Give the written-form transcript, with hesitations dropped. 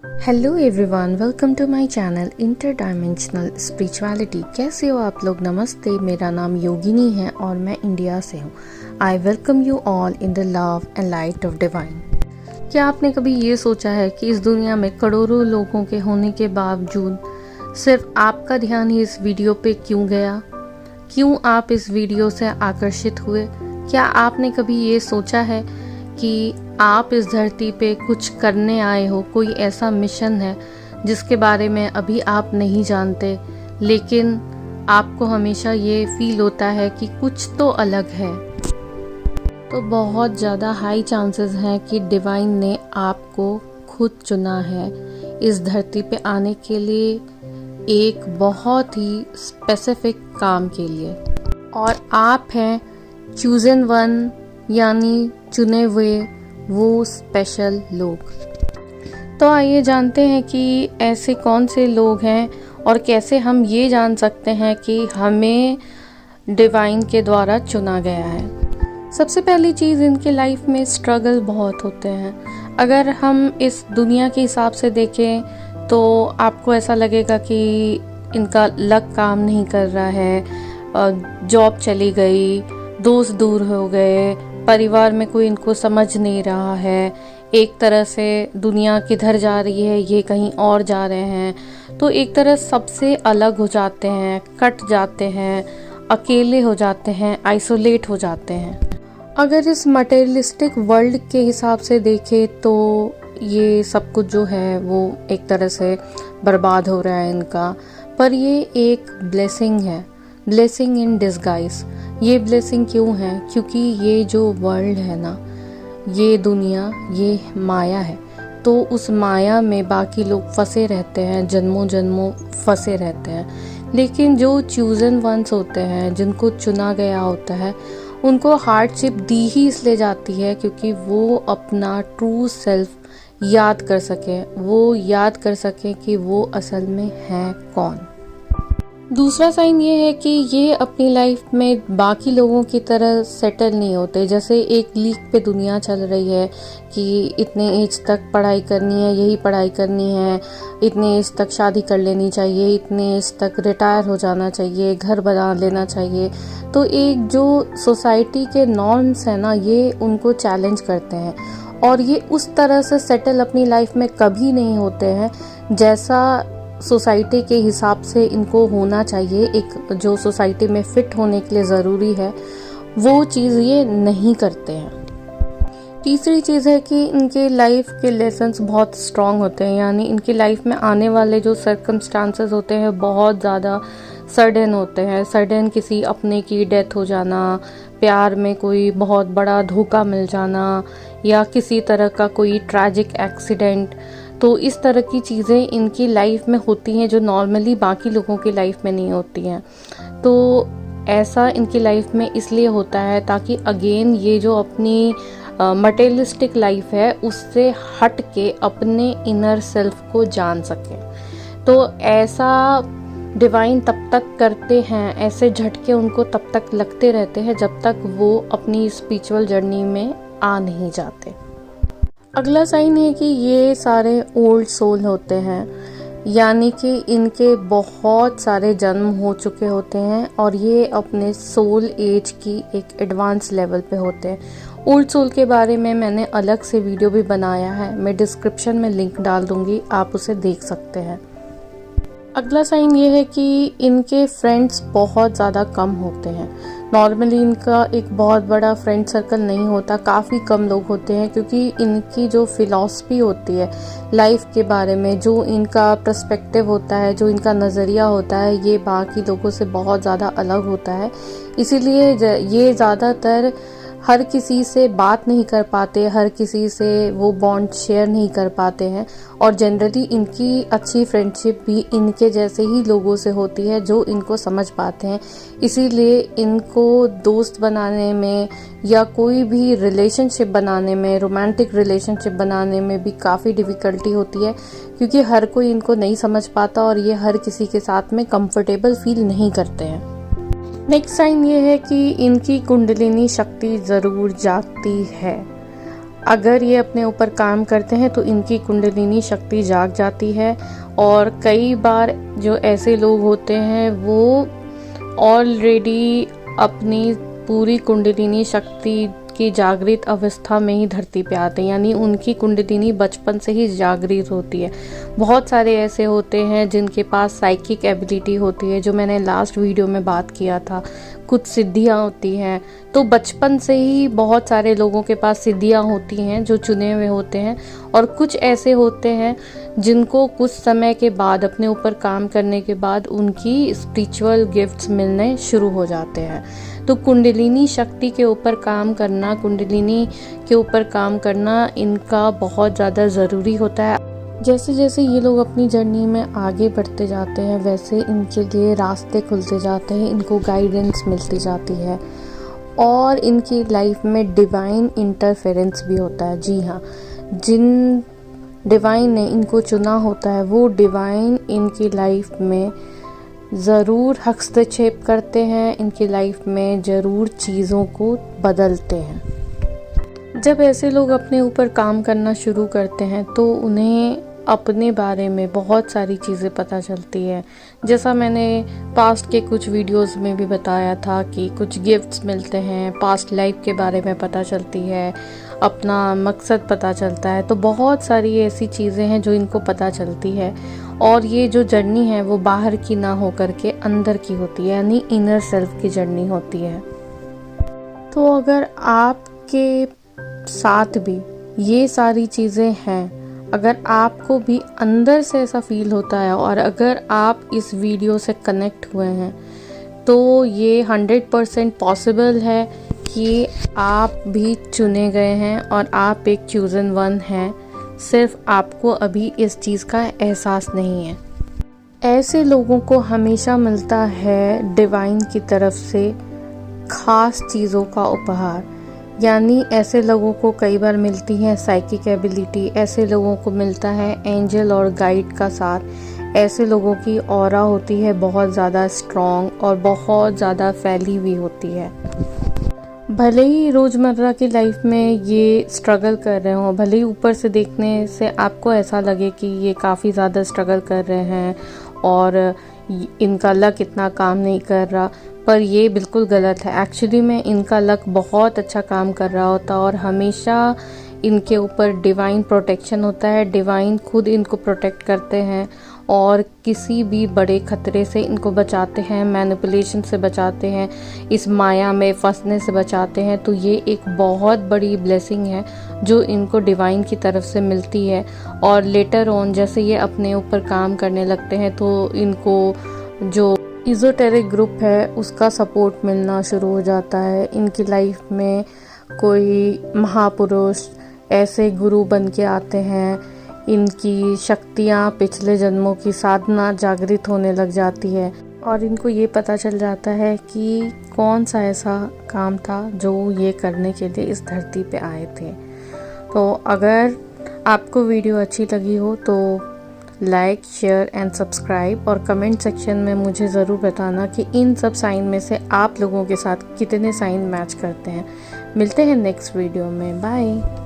Hello everyone, welcome to my channel interdimensional spirituality. कैसे हो आप लोग? नमस्ते, मेरा नाम योगिनी है और मैं इंडिया से हूँ। I welcome you all in the love and light of divine. क्या आपने कभी ये सोचा है कि इस दुनिया में करोड़ों लोगों के होने के बावजूद सिर्फ आपका ध्यान ही इस वीडियो पे क्यों गया? क्यों आप इस वीडियो से आकर्षित हुए? क्या आपने कभी ये सोचा है कि आप इस धरती पे कुछ करने आए हो, कोई ऐसा मिशन है जिसके बारे में अभी आप नहीं जानते, लेकिन आपको हमेशा ये फील होता है कि कुछ तो अलग है? तो बहुत ज़्यादा हाई चांसेस हैं कि डिवाइन ने आपको खुद चुना है इस धरती पे आने के लिए, एक बहुत ही स्पेसिफिक काम के लिए। और आप हैं चूजन वन, यानी चुने हुए वो स्पेशल लोग। तो आइए जानते हैं कि ऐसे कौन से लोग हैं और कैसे हम ये जान सकते हैं कि हमें डिवाइन के द्वारा चुना गया है। सबसे पहली चीज़, इनके लाइफ में स्ट्रगल बहुत होते हैं। अगर हम इस दुनिया के हिसाब से देखें तो आपको ऐसा लगेगा कि इनका लक काम नहीं कर रहा है, जॉब चली गई, दोस्त दूर हो गए, परिवार में कोई इनको समझ नहीं रहा है, एक तरह से दुनिया किधर जा रही है ये कहीं और जा रहे हैं, तो एक तरह सबसे अलग हो जाते हैं, कट जाते हैं, अकेले हो जाते हैं, आइसोलेट हो जाते हैं। अगर इस मटेरियलिस्टिक वर्ल्ड के हिसाब से देखें तो ये सब कुछ जो है वो एक तरह से बर्बाद हो रहा है इनका, पर ये एक ब्लेसिंग है, ब्लेसिंग इन डिस्गाइज। ये ब्लेसिंग क्यों है? क्योंकि ये जो वर्ल्ड है ना, ये दुनिया, ये माया है। तो उस माया में बाकी लोग फंसे रहते हैं, जन्मों जन्मों फंसे रहते हैं। लेकिन जो चूजन वंस होते हैं, जिनको चुना गया होता है, उनको हार्डशिप दी ही इसलिए जाती है क्योंकि वो अपना ट्रू सेल्फ याद कर सकें, वो याद कर सकें कि वो असल में है कौन। दूसरा साइन ये है कि ये अपनी लाइफ में बाकी लोगों की तरह सेटल नहीं होते। जैसे एक लीक पे दुनिया चल रही है कि इतने एज तक पढ़ाई करनी है, यही पढ़ाई करनी है, इतने एज तक शादी कर लेनी चाहिए, इतने एज तक रिटायर हो जाना चाहिए, घर बना लेना चाहिए। तो एक जो सोसाइटी के नॉर्म्स है ना, ये उनको चैलेंज करते हैं और ये उस तरह से सेटल अपनी लाइफ में कभी नहीं होते हैं जैसा सोसाइटी के हिसाब से इनको होना चाहिए। एक जो सोसाइटी में फिट होने के लिए ज़रूरी है, वो चीज़ ये नहीं करते हैं। तीसरी चीज़ है कि इनके लाइफ के लेसन्स बहुत स्ट्रॉन्ग होते हैं, यानी इनकी लाइफ में आने वाले जो सर्कमस्टांसेस होते हैं बहुत ज़्यादा सडन होते हैं। सडन किसी अपने की डेथ हो जाना, प्यार में कोई बहुत बड़ा धोखा मिल जाना, या किसी तरह का कोई ट्रैजिक एक्सीडेंट। तो इस तरह की चीज़ें इनकी लाइफ में होती हैं जो नॉर्मली बाकी लोगों की लाइफ में नहीं होती हैं। तो ऐसा इनकी लाइफ में इसलिए होता है ताकि अगेन ये जो अपनी मटेरियलिस्टिक लाइफ है उससे हट के अपने इनर सेल्फ को जान सकें। तो ऐसा डिवाइन तब तक करते हैं, ऐसे झटके उनको तब तक लगते रहते हैं जब तक वो अपनी स्पिरिचुअल जर्नी में आ नहीं जाते। अगला साइन है कि ये सारे ओल्ड सोल होते हैं, यानी कि इनके बहुत सारे जन्म हो चुके होते हैं और ये अपने सोल एज की एक एडवांस लेवल पे होते हैं। ओल्ड सोल के बारे में मैंने अलग से वीडियो भी बनाया है, मैं डिस्क्रिप्शन में लिंक डाल दूंगी, आप उसे देख सकते हैं। अगला साइन ये है कि इनके फ्रेंड्स बहुत ज़्यादा कम होते हैं। नॉर्मली इनका एक बहुत बड़ा फ्रेंड सर्कल नहीं होता, काफ़ी कम लोग होते हैं, क्योंकि इनकी जो फिलॉसफी होती है लाइफ के बारे में, जो इनका पर्सपेक्टिव होता है, जो इनका नज़रिया होता है, ये बाकी लोगों से बहुत ज़्यादा अलग होता है। इसीलिए ये ज़्यादातर हर किसी से बात नहीं कर पाते, हर किसी से वो बॉन्ड शेयर नहीं कर पाते हैं और जनरली इनकी अच्छी फ्रेंडशिप भी इनके जैसे ही लोगों से होती है जो इनको समझ पाते हैं। इसीलिए इनको दोस्त बनाने में या कोई भी रिलेशनशिप बनाने में, रोमांटिक रिलेशनशिप बनाने में भी काफ़ी डिफ़िकल्टी होती है, क्योंकि हर कोई इनको नहीं समझ पाता और ये हर किसी के साथ में कंफर्टेबल फील नहीं करते हैं। नेक्स्ट साइन ये है कि इनकी कुंडलिनी शक्ति ज़रूर जागती है। अगर ये अपने ऊपर काम करते हैं तो इनकी कुंडलिनी शक्ति जाग जाती है। और कई बार जो ऐसे लोग होते हैं वो ऑलरेडी अपनी पूरी कुंडलिनी शक्ति की जागृत अवस्था में ही धरती पे आते हैं, यानी उनकी कुंडलिनी बचपन से ही जागृत होती है। बहुत सारे ऐसे होते हैं जिनके पास साइकिक एबिलिटी होती है, जो मैंने लास्ट वीडियो में बात किया था। कुछ सिद्धियां होती हैं, तो बचपन से ही बहुत सारे लोगों के पास सिद्धियां होती हैं जो चुने हुए होते हैं। और कुछ ऐसे होते हैं जिनको कुछ समय के बाद, अपने ऊपर काम करने के बाद, उनकी स्पिरिचुअल गिफ्ट्स मिलने शुरू हो जाते हैं। तो कुंडलिनी शक्ति के ऊपर काम करना, कुंडलिनी के ऊपर काम करना इनका बहुत ज़्यादा ज़रूरी होता है। जैसे जैसे ये लोग अपनी जर्नी में आगे बढ़ते जाते हैं, वैसे इनके लिए रास्ते खुलते जाते हैं, इनको गाइडेंस मिलती जाती है और इनकी लाइफ में डिवाइन इंटरफेरेंस भी होता है। जी हाँ, जिन डिवाइन ने इनको चुना होता है वो डिवाइन इनकी लाइफ में ज़रूर हस्तक्षेप करते हैं, इनकी लाइफ में ज़रूर चीज़ों को बदलते हैं। जब ऐसे लोग अपने ऊपर काम करना शुरू करते हैं तो उन्हें अपने बारे में बहुत सारी चीज़ें पता चलती है। जैसा मैंने पास्ट के कुछ वीडियोस में भी बताया था कि कुछ गिफ्ट्स मिलते हैं, पास्ट लाइफ के बारे में पता चलती है, अपना मकसद पता चलता है। तो बहुत सारी ऐसी चीज़ें हैं जो इनको पता चलती है। और ये जो जर्नी है वो बाहर की ना हो करके अंदर की होती है, यानी इनर सेल्फ की जर्नी होती है। तो अगर आपके साथ भी ये सारी चीज़ें हैं, अगर आपको भी अंदर से ऐसा फील होता है और अगर आप इस वीडियो से कनेक्ट हुए हैं, तो ये 100% पॉसिबल है कि आप भी चुने गए हैं और आप एक चूजन वन हैं। सिर्फ आपको अभी इस चीज़ का एहसास नहीं है। ऐसे लोगों को हमेशा मिलता है डिवाइन की तरफ से खास चीज़ों का उपहार, यानी ऐसे लोगों को कई बार मिलती है साइकिक एबिलिटी, ऐसे लोगों को मिलता है एंजल और गाइड का साथ, ऐसे लोगों की ऑरा होती है बहुत ज़्यादा स्ट्रॉन्ग और बहुत ज़्यादा फैली हुई होती है। भले ही रोज़मर्रा की लाइफ में ये स्ट्रगल कर रहे हों, भले ही ऊपर से देखने से आपको ऐसा लगे कि ये काफ़ी ज़्यादा स्ट्रगल कर रहे हैं और इनका लक इतना काम नहीं कर रहा, पर ये बिल्कुल गलत है। एक्चुअली में इनका लक बहुत अच्छा काम कर रहा होता और हमेशा इनके ऊपर डिवाइन प्रोटेक्शन होता है। डिवाइन खुद इनको प्रोटेक्ट करते हैं और किसी भी बड़े खतरे से इनको बचाते हैं, मैनिपुलेशन से बचाते हैं, इस माया में फंसने से बचाते हैं। तो ये एक बहुत बड़ी ब्लेसिंग है जो इनको डिवाइन की तरफ से मिलती है। और लेटर ऑन जैसे ये अपने ऊपर काम करने लगते हैं तो इनको जो इज़ोटेरिक ग्रुप है उसका सपोर्ट मिलना शुरू हो जाता है। इनकी लाइफ में कोई महापुरुष ऐसे गुरु बन के आते हैं, इनकी शक्तियाँ पिछले जन्मों की साधना जागृत होने लग जाती है और इनको ये पता चल जाता है कि कौन सा ऐसा काम था जो ये करने के लिए इस धरती पे आए थे। तो अगर आपको वीडियो अच्छी लगी हो तो लाइक, शेयर एंड सब्सक्राइब और कमेंट सेक्शन में मुझे ज़रूर बताना कि इन सब साइन में से आप लोगों के साथ कितने साइन मैच करते हैं। मिलते हैं नेक्स्ट वीडियो में। बाय।